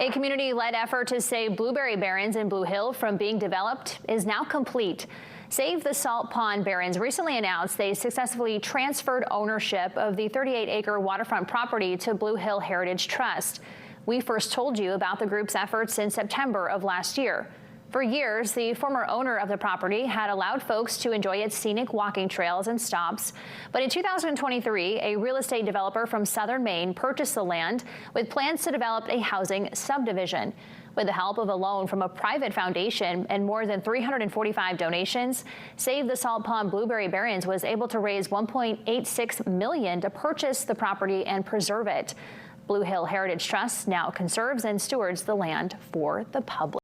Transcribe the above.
A community-led effort to save blueberry barrens in Blue Hill from being developed is now complete. Save the Salt Pond Barrens recently announced they successfully transferred ownership of the 38-acre waterfront property to Blue Hill Heritage Trust. We first told you about the group's efforts in September of last year. For years, the former owner of the property had allowed folks to enjoy its scenic walking trails and stops. But in 2023, a real estate developer from southern Maine purchased the land with plans to develop a housing subdivision. With the help of a loan from a private foundation and more than 345 donations, Save the Salt Pond Blueberry Barrens was able to raise $1.86 million to purchase the property and preserve it. Blue Hill Heritage Trust now conserves and stewards the land for the public.